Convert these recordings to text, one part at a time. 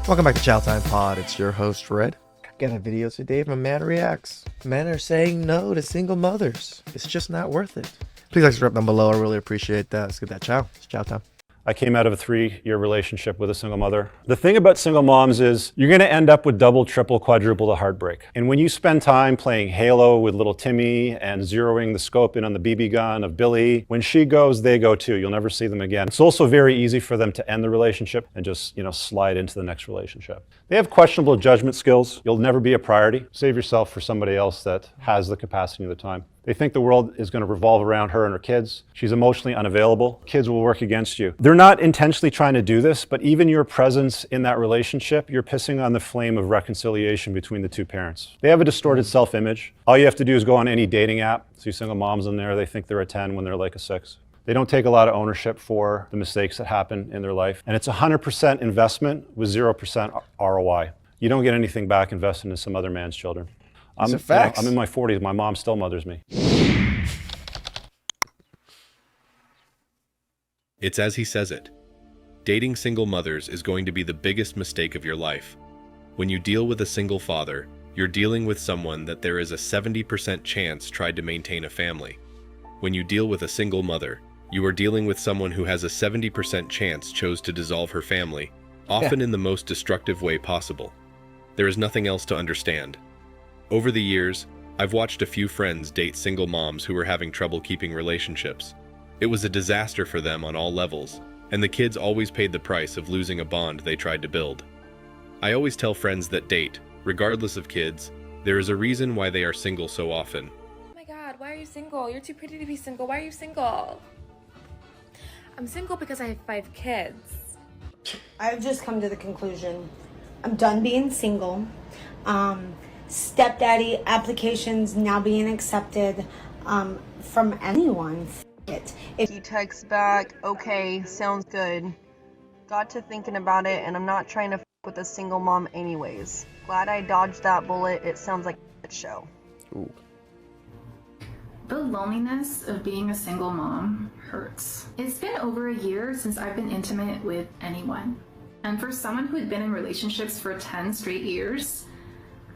Welcome back to TheChowTimePod. It's your host, Red. Got a video today from Man Reacts. Men are saying no to single mothers. It's just not worth it. Please like, subscribe down below. I really appreciate that. Let's get that chow. It's chow time. I came out of a 3-year relationship with a single mother. The thing about single moms is you're gonna end up with double, triple, quadruple the heartbreak. And when you spend time playing Halo with little Timmy and zeroing the scope in on the BB gun of Billy, when she goes, they go too. You'll never see them again. It's also very easy for them to end the relationship and just, slide into the next relationship. They have questionable judgment skills. You'll never be a priority. Save yourself for somebody else that has the capacity of the time. They think the world is going to revolve around her and her kids. She's emotionally unavailable. Kids will work against you. They're not intentionally trying to do this, but even your presence in that relationship, you're pissing on the flame of reconciliation between the two parents. They have a distorted self-image. All you have to do is go on any dating app. See single moms in there, they think they're a 10 when they're like a 6. They don't take a lot of ownership for the mistakes that happen in their life. And it's 100% investment with 0% ROI. You don't get anything back invested in some other man's children. I'm in my 40s. My mom still mothers me. It's as he says it. Dating single mothers is going to be the biggest mistake of your life. When you deal with a single father, you're dealing with someone that there is a 70% chance tried to maintain a family. When you deal with a single mother, you are dealing with someone who has a 70% chance chose to dissolve her family, often in the most destructive way possible. There is nothing else to understand. Over the years, I've watched a few friends date single moms who were having trouble keeping relationships. It was a disaster for them on all levels, and the kids always paid the price of losing a bond they tried to build. I always tell friends that date, regardless of kids, there is a reason why they are single so often. Oh my God, why are you single? You're too pretty to be single. Why are you single? I'm single because I have 5 kids. I've just come to the conclusion I'm done being single. Stepdaddy applications now being accepted from anyone. If he texts back, okay, sounds good. Got to thinking about it, and I'm not trying to with a single mom anyways. Glad I dodged that bullet. It sounds like a show. Ooh. The loneliness of being a single mom hurts. It's been over a year since I've been intimate with anyone. And for someone who had been in relationships for 10 straight years,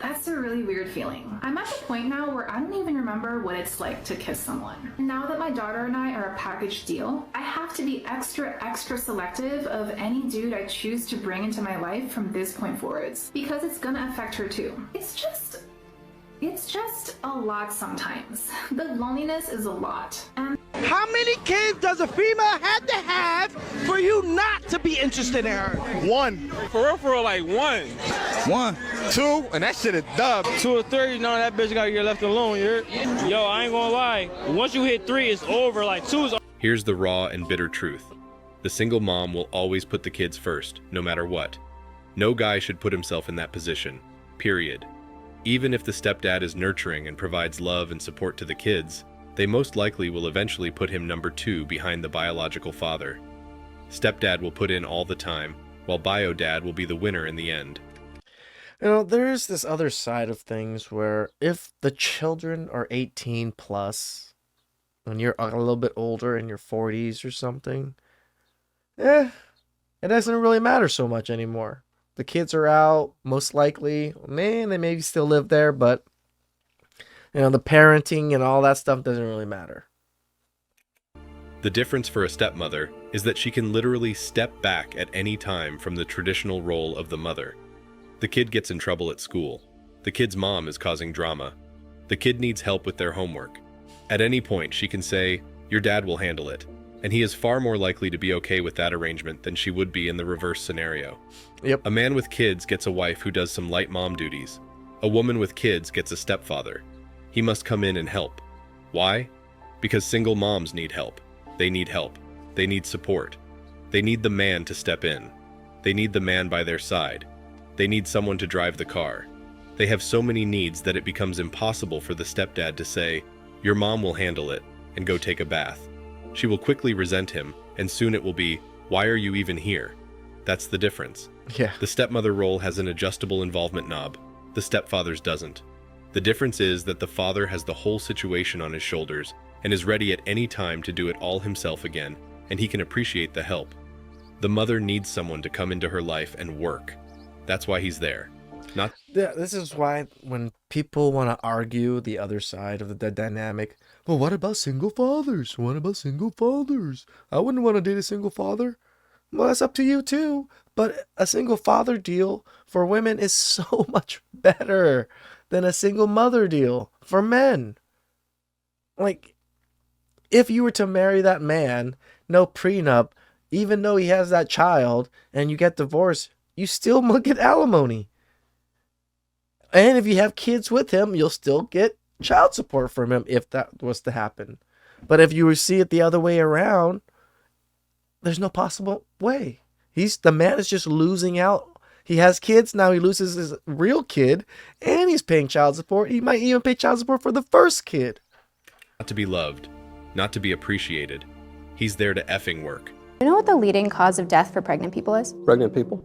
that's a really weird feeling. I'm at the point now where I don't even remember what it's like to kiss someone. Now that my daughter and I are a package deal, I have to be extra selective of any dude I choose to bring into my life from this point forwards, because it's gonna affect her too. It's just a lot sometimes. The loneliness is a lot. And how many kids does a female have to have for you not to be interested in her? 1. For real, like 1. 1. 2, and that shit is dub. 2 or 3, no, that bitch gotta get left alone, Yo, I ain't gonna lie. Once you hit 3, it's over. Like 2 is. Here's the raw and bitter truth. The single mom will always put the kids first, no matter what. No guy should put himself in that position. Period. Even if the stepdad is nurturing and provides love and support to the kids, they most likely will eventually put him number 2 behind the biological father. Stepdad will put in all the time, while bio dad will be the winner in the end. There is this other side of things where if the children are 18 plus, when you're a little bit older in your 40s or something, it doesn't really matter so much anymore. The kids are out, most likely. They maybe still live there, but the parenting and all that stuff doesn't really matter. The difference for a stepmother is that she can literally step back at any time from the traditional role of the mother. The kid gets in trouble at school. The kid's mom is causing drama. The kid needs help with their homework. At any point, she can say, "Your dad will handle it." And he is far more likely to be okay with that arrangement than she would be in the reverse scenario. Yep. A man with kids gets a wife who does some light mom duties. A woman with kids gets a stepfather. He must come in and help. Why? Because single moms need help. They need help. They need support. They need the man to step in. They need the man by their side. They need someone to drive the car. They have so many needs that it becomes impossible for the stepdad to say, "Your mom will handle it," and go take a bath. She will quickly resent him, and soon it will be, "Why are you even here?" That's the difference. Yeah. The stepmother role has an adjustable involvement knob. The stepfather's doesn't. The difference is that the father has the whole situation on his shoulders and is ready at any time to do it all himself again, and he can appreciate the help. The mother needs someone to come into her life and work. That's why he's there. Not Yeah, this is why when people want to argue the other side of the dynamic, well, what about single fathers? What about single fathers? I wouldn't want to date a single father. Well, that's up to you too. But a single father deal for women is so much better than a single mother deal for men. Like, if you were to marry that man, no prenup, even though he has that child, and you get divorced, you still get alimony. And if you have kids with him, you'll still get child support from him if that was to happen. But if you see it the other way around, there's no possible way. The man is just losing out. He has kids, now he loses his real kid, and he's paying child support. He might even pay child support for the first kid. Not to be loved, not to be appreciated. He's there to effing work. You know what the leading cause of death for pregnant people is? Pregnant people?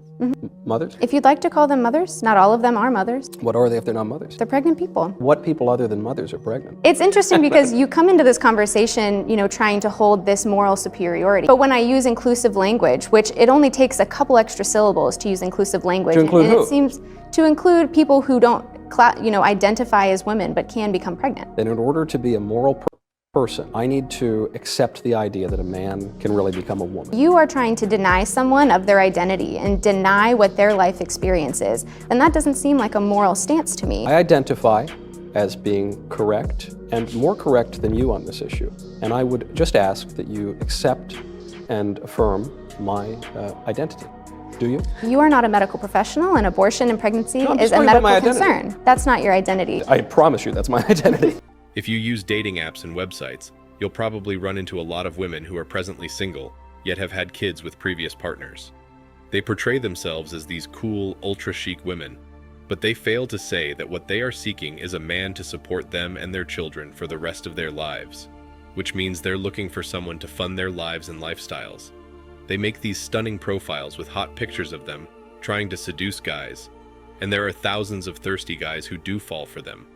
Mothers? If you'd like to call them mothers, not all of them are mothers. What are they if they're not mothers? They're pregnant people. What people other than mothers are pregnant? It's interesting because you come into this conversation, trying to hold this moral superiority. But when I use inclusive language, which it only takes a couple extra syllables to use inclusive language, To include and who? it seems to include people who don't, identify as women but can become pregnant. Then in order to be a moral person, I need to accept the idea that a man can really become a woman. You are trying to deny someone of their identity and deny what their life experience is, then that doesn't seem like a moral stance to me. I identify as being correct and more correct than you on this issue. And I would just ask that you accept and affirm my identity. Do you? You are not a medical professional, and abortion and pregnancy No, I'm is just a worried about my medical identity. concern. That's not your identity. I promise you that's my identity. If you use dating apps and websites, you'll probably run into a lot of women who are presently single, yet have had kids with previous partners. They portray themselves as these cool, ultra-chic women, but they fail to say that what they are seeking is a man to support them and their children for the rest of their lives, which means they're looking for someone to fund their lives and lifestyles. They make these stunning profiles with hot pictures of them, trying to seduce guys, and there are thousands of thirsty guys who do fall for them.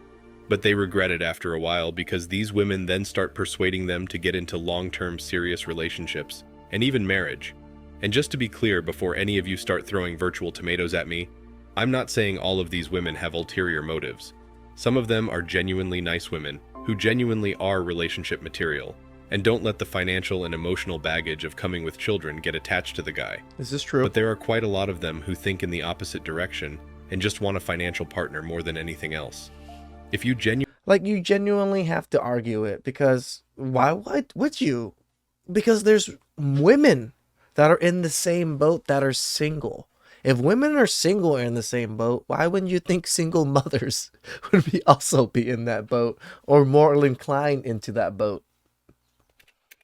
But they regret it after a while because these women then start persuading them to get into long-term serious relationships, and even marriage. And just to be clear before any of you start throwing virtual tomatoes at me, I'm not saying all of these women have ulterior motives. Some of them are genuinely nice women who genuinely are relationship material, and don't let the financial and emotional baggage of coming with children get attached to the guy. Is this true? But there are quite a lot of them who think in the opposite direction and just want a financial partner more than anything else. If you you genuinely have to argue it, because why would you? Because there's women that are in the same boat that are single. If women are single and in the same boat, why wouldn't you think single mothers would also be in that boat or more inclined into that boat?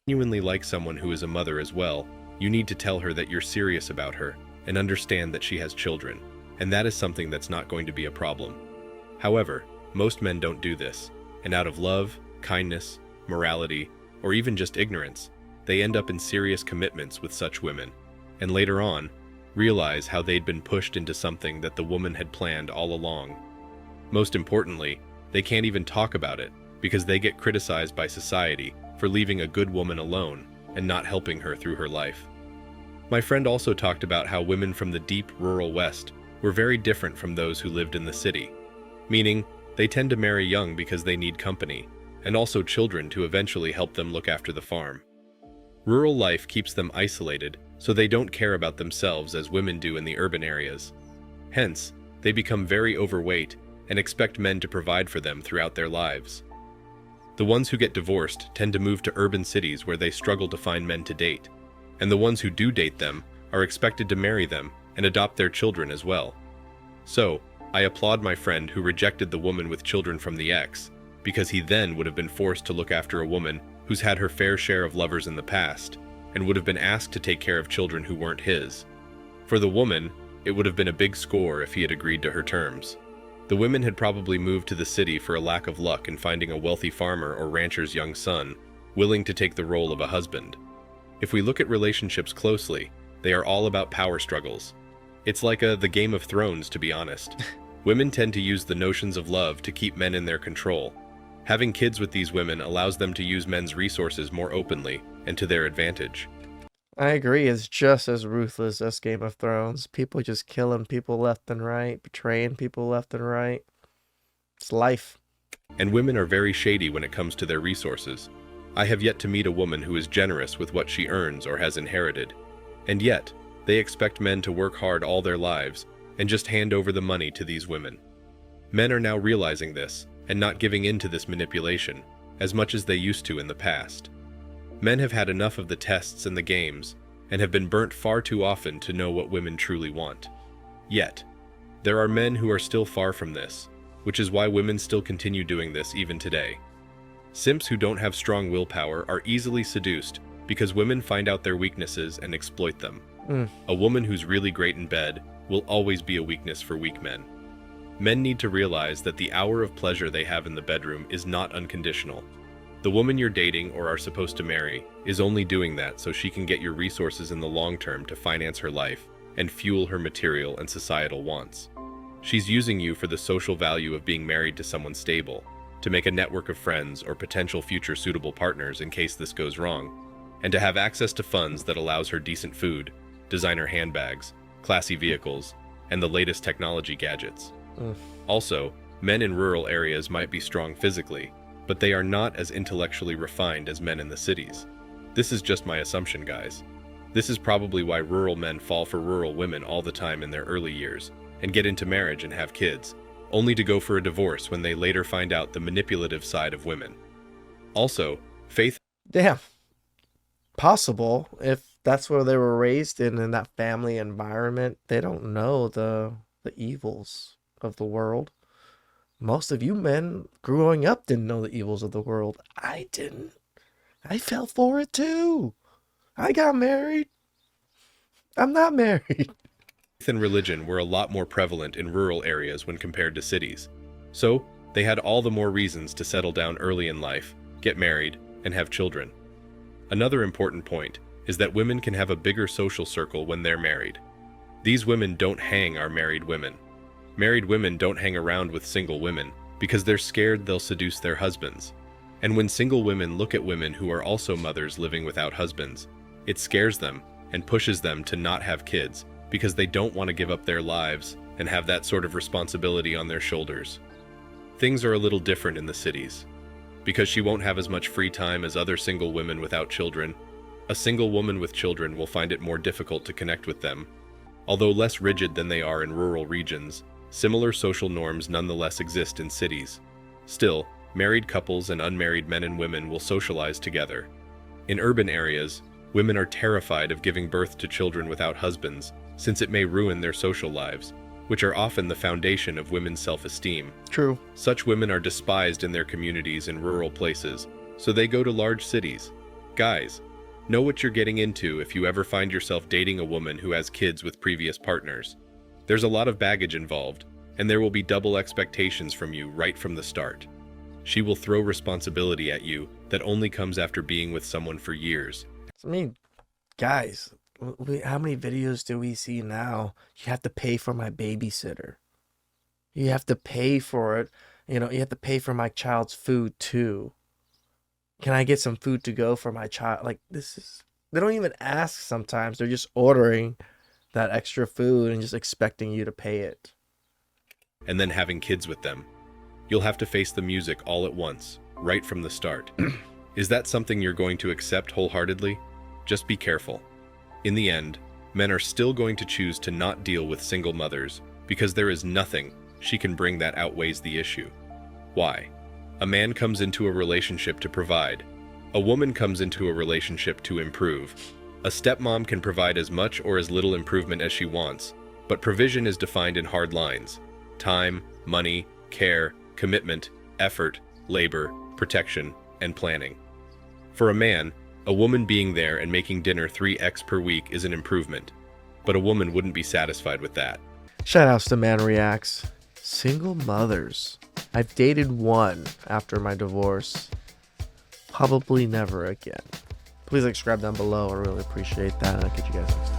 Genuinely like someone who is a mother as well, you need to tell her that you're serious about her and understand that she has children, and that is something that's not going to be a problem. However, most men don't do this, and out of love, kindness, morality, or even just ignorance, they end up in serious commitments with such women, and later on, realize how they'd been pushed into something that the woman had planned all along. Most importantly, they can't even talk about it because they get criticized by society for leaving a good woman alone and not helping her through her life. My friend also talked about how women from the deep rural West were very different from those who lived in the city, meaning they tend to marry young because they need company, and also children to eventually help them look after the farm. Rural life keeps them isolated, so they don't care about themselves as women do in the urban areas. Hence, they become very overweight and expect men to provide for them throughout their lives. The ones who get divorced tend to move to urban cities where they struggle to find men to date, and the ones who do date them are expected to marry them and adopt their children as well. So, I applaud my friend who rejected the woman with children from the ex, because he then would have been forced to look after a woman who's had her fair share of lovers in the past, and would have been asked to take care of children who weren't his. For the woman, it would have been a big score if he had agreed to her terms. The women had probably moved to the city for a lack of luck in finding a wealthy farmer or rancher's young son, willing to take the role of a husband. If we look at relationships closely, they are all about power struggles. It's like the Game of Thrones, to be honest. Women tend to use the notions of love to keep men in their control. Having kids with these women allows them to use men's resources more openly and to their advantage. I agree. It's just as ruthless as Game of Thrones. People just killing people left and right, betraying people left and right. It's life. And women are very shady when it comes to their resources. I have yet to meet a woman who is generous with what she earns or has inherited. And yet, they expect men to work hard all their lives and just hand over the money to these women. Men are now realizing this and not giving in to this manipulation as much as they used to in the past. Men have had enough of the tests and the games and have been burnt far too often to know what women truly want. Yet, there are men who are still far from this, which is why women still continue doing this even today. Simps who don't have strong willpower are easily seduced because women find out their weaknesses and exploit them. A woman who's really great in bed will always be a weakness for weak men. Men need to realize that the hour of pleasure they have in the bedroom is not unconditional. The woman you're dating or are supposed to marry is only doing that so she can get your resources in the long term to finance her life and fuel her material and societal wants. She's using you for the social value of being married to someone stable, to make a network of friends or potential future suitable partners in case this goes wrong, and to have access to funds that allows her decent food, designer handbags, classy vehicles, and the latest technology gadgets. Also, men in rural areas might be strong physically, but they are not as intellectually refined as men in the cities. This is just my assumption, guys. This is probably why rural men fall for rural women all the time in their early years and get into marriage and have kids, only to go for a divorce when they later find out the manipulative side of women. Also, faith... Yeah. Possible. If that's where they were raised in that family environment, they don't know the evils of the world. Most of you men growing up didn't know the evils of the world. I didn't. I fell for it too. I got married. I'm not married. Faith and religion were a lot more prevalent in rural areas when compared to cities. So, they had all the more reasons to settle down early in life, get married, and have children. Another important point is that women can have a bigger social circle when they're married. These women don't hang our married women. Married women don't hang around with single women because they're scared they'll seduce their husbands. And when single women look at women who are also mothers living without husbands, it scares them and pushes them to not have kids because they don't want to give up their lives and have that sort of responsibility on their shoulders. Things are a little different in the cities. Because she won't have as much free time as other single women without children, a single woman with children will find it more difficult to connect with them. Although less rigid than they are in rural regions, similar social norms nonetheless exist in cities. Still, married couples and unmarried men and women will socialize together. In urban areas, women are terrified of giving birth to children without husbands, since it may ruin their social lives, which are often the foundation of women's self-esteem. True. Such women are despised in their communities in rural places, so they go to large cities. Guys, know what you're getting into if you ever find yourself dating a woman who has kids with previous partners. There's a lot of baggage involved, and there will be double expectations from you right from the start. She will throw responsibility at you that only comes after being with someone for years. I mean, guys, how many videos do we see now? You have to pay for my babysitter. You have to pay for it. You have to pay for my child's food too. Can I get some food to go for my child? Like, they don't even ask sometimes. They're just ordering that extra food and just expecting you to pay it. And then having kids with them. You'll have to face the music all at once, right from the start. Is that something you're going to accept wholeheartedly? Just be careful. In the end, men are still going to choose to not deal with single mothers because there is nothing she can bring that outweighs the issue. Why? A man comes into a relationship to provide. A woman comes into a relationship to improve. A stepmom can provide as much or as little improvement as she wants, but provision is defined in hard lines: time, money, care, commitment, effort, labor, protection, and planning. For a man, a woman being there and making dinner 3x per week is an improvement, but a woman wouldn't be satisfied with that. Shoutouts to Man Reacts. Single mothers. I've dated one after my divorce. Probably never again. Please subscribe down below. I really appreciate that. I'll catch you guys next time.